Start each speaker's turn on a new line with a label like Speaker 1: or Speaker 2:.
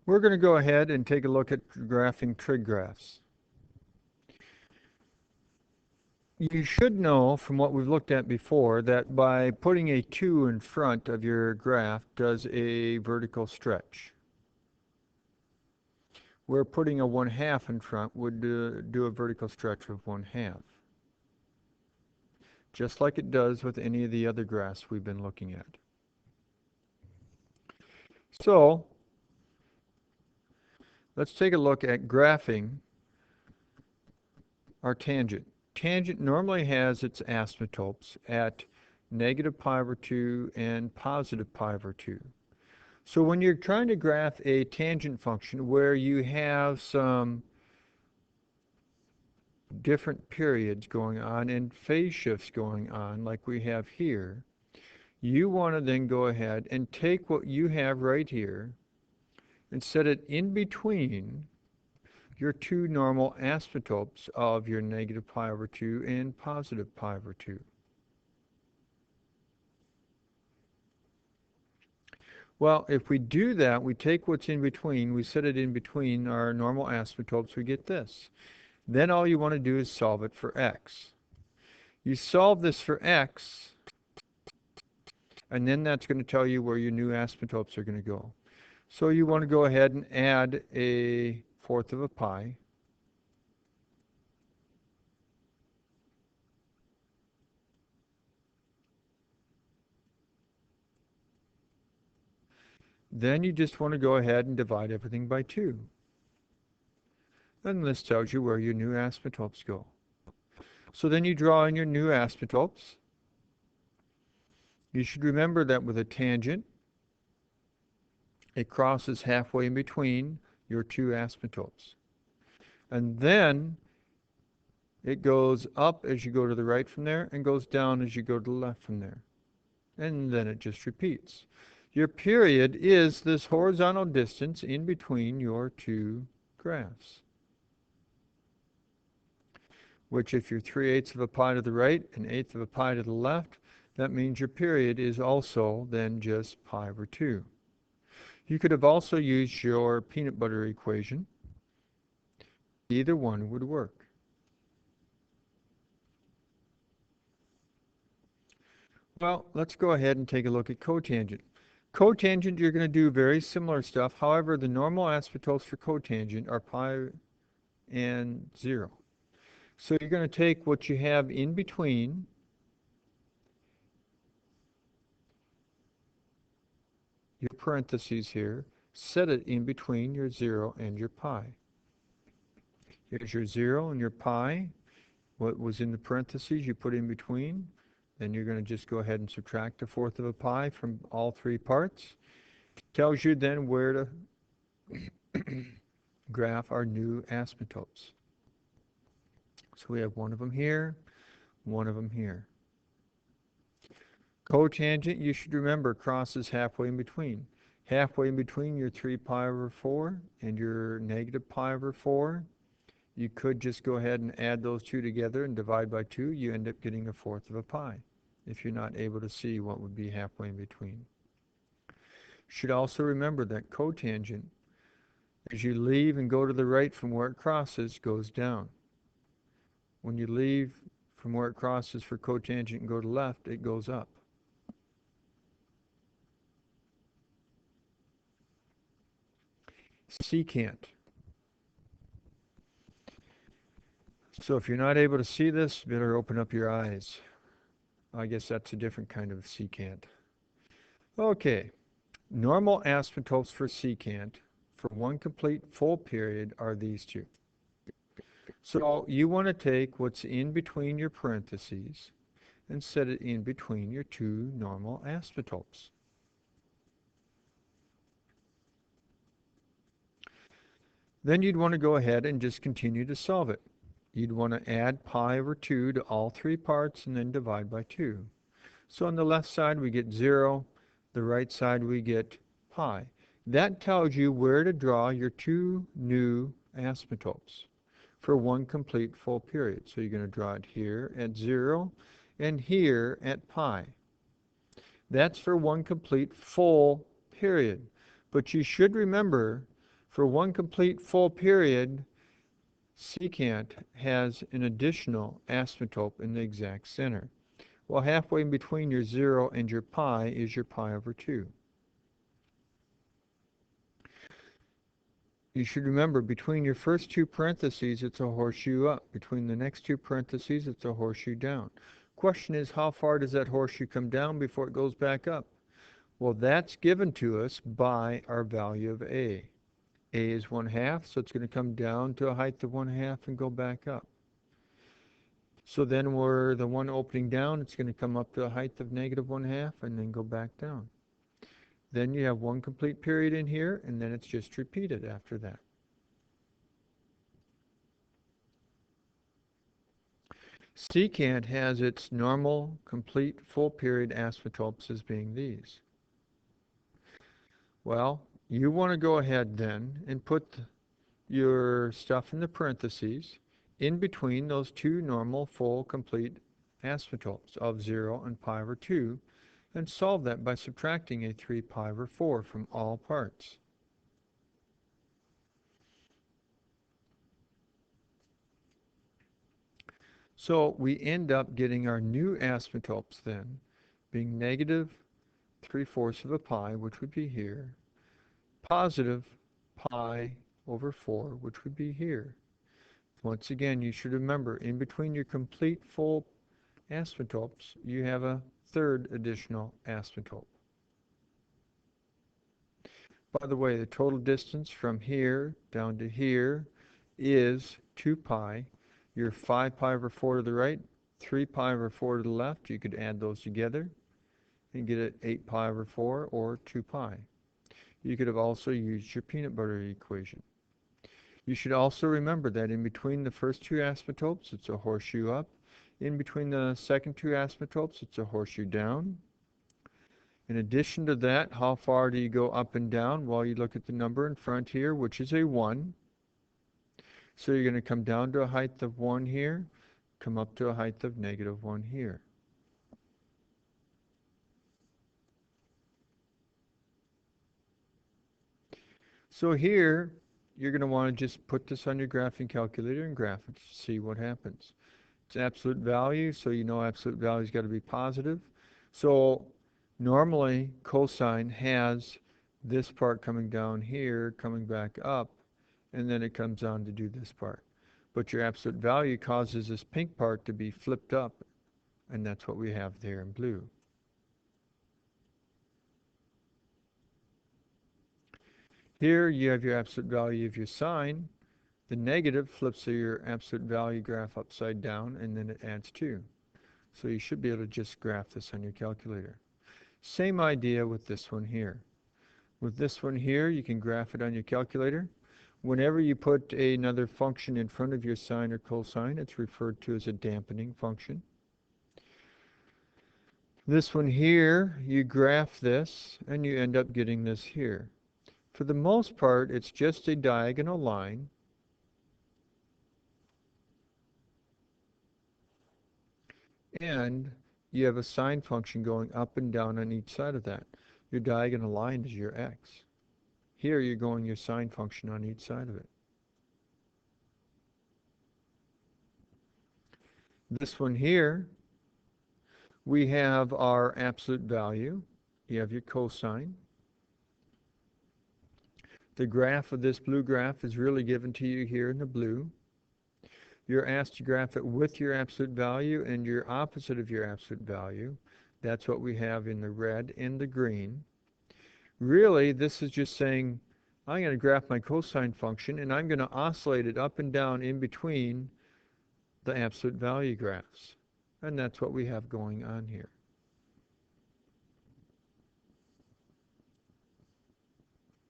Speaker 1: We're going to go ahead and take a look at graphing trig graphs. You should know from what we've looked at before that by putting a 2 in front of your graph does a vertical stretch, where putting a 1/2 in front would do a vertical stretch of 1/2, just like it does with any of the other graphs we've been looking at. So let's take a look at graphing our tangent. Tangent normally has its asymptotes at negative pi over 2 and positive pi over 2. So when you're trying to graph a tangent function where you have some different periods going on and phase shifts going on like we have here, you want to then go ahead and take what you have right here and set it in between your two normal asymptotes of your negative pi over 2 and positive pi over 2. Well, if we do that, we take what's in between, we set it in between our normal asymptotes, we get this. Then all you want to do is solve it for x. You solve this for x, and then that's going to tell you where your new asymptotes are going to go. So you want to go ahead and add a 1/4 of a pi. Then you just want to go ahead and divide everything by 2. And this tells you where your new asymptotes go. So then you draw in your new asymptotes. You should remember that with a tangent, it crosses halfway in between your two asymptotes. And then it goes up as you go to the right from there and goes down as you go to the left from there. And then it just repeats. Your period is this horizontal distance in between your two graphs, which if you're 3/8 of a pi to the right and 1/8 of a pi to the left, that means your period is also then just pi over 2. You could have also used your peanut butter equation. Either one would work. Well, let's go ahead and take a look at cotangent. Cotangent, you're going to do very similar stuff. However, the normal asymptotes for cotangent are pi and 0. So you're going to take what you have in between your parentheses here, set it in between your 0 and your pi. Here's your 0 and your pi. What was in the parentheses you put in between. Then you're going to just go ahead and subtract a 1/4 of a pi from all three parts. Tells you then where to graph our new asymptotes. So we have one of them here, one of them here. Cotangent, you should remember, crosses halfway in between. Halfway in between your 3 pi over 4 and your negative pi over 4. You could just go ahead and add those two together and divide by 2. You end up getting a 1/4 of a pi if you're not able to see what would be halfway in between. You should also remember that cotangent, as you leave and go to the right from where it crosses, goes down. When you leave from where it crosses for cotangent and go to left, it goes up. Secant. So if you're not able to see this, you better open up your eyes. I guess that's a different kind of secant. Okay, normal asymptotes for secant for one complete full period are these two. So you want to take what's in between your parentheses and set it in between your two normal asymptotes. Then you'd want to go ahead and just continue to solve it. You'd want to add pi over 2 to all three parts and then divide by 2. So on the left side we get 0, the right side we get pi. That tells you where to draw your two new asymptotes for one complete full period. So you're going to draw it here at 0 and here at pi. That's for one complete full period. But you should remember For one complete full period, secant has an additional asymptote in the exact center. Well, halfway in between your 0 and your pi is your pi over 2. You should remember, between your first two parentheses, it's a horseshoe up. Between the next two parentheses, it's a horseshoe down. Question is, how far does that horseshoe come down before it goes back up? Well, that's given to us by our value of a. A is 1/2, so it's going to come down to a height of 1/2 and go back up. So then where the one opening down, it's going to come up to a height of negative 1/2 and then go back down. Then you have one complete period in here, and then it's just repeated after that. Secant has its normal, complete, full period asymptotes as being these. Well, you want to go ahead then and put your stuff in the parentheses in between those two normal, full, complete asymptotes of 0 and pi over 2, and solve that by subtracting a 3 pi over 4 from all parts. So we end up getting our new asymptotes then being negative 3/4 of a pi, which would be here, positive pi over 4, which would be here. Once again, you should remember, in between your complete full asymptotes, you have a third additional asymptote. By the way, the total distance from here down to here is 2 pi. Your 5 pi over 4 to the right, 3 pi over 4 to the left. You could add those together and get it 8 pi over 4 or 2 pi. You could have also used your peanut butter equation. You should also remember that in between the first two asymptotes, it's a horseshoe up. In between the second two asymptotes, it's a horseshoe down. In addition to that, how far do you go up and down? Well, you look at the number in front here, which is a 1. So you're going to come down to a height of 1 here, come up to a height of negative 1 here. So here, you're going to want to just put this on your graphing calculator and graph it to see what happens. It's absolute value, so you know absolute value's got to be positive. So normally, cosine has this part coming down here, coming back up, and then it comes on to do this part. But your absolute value causes this pink part to be flipped up, and that's what we have there in blue. Here you have your absolute value of your sine. The negative flips your absolute value graph upside down, and then it adds 2. So you should be able to just graph this on your calculator. Same idea with this one here. With this one here, you can graph it on your calculator. Whenever you put another function in front of your sine or cosine, it's referred to as a dampening function. This one here, you graph this, and you end up getting this here. For the most part, it's just a diagonal line. And you have a sine function going up and down on each side of that. Your diagonal line is your x. Here you're going your sine function on each side of it. This one here, we have our absolute value. You have your cosine. The graph of this blue graph is really given to you here in the blue. You're asked to graph it with your absolute value and your opposite of your absolute value. That's what we have in the red and the green. Really, this is just saying, I'm going to graph my cosine function, and I'm going to oscillate it up and down in between the absolute value graphs. And that's what we have going on here.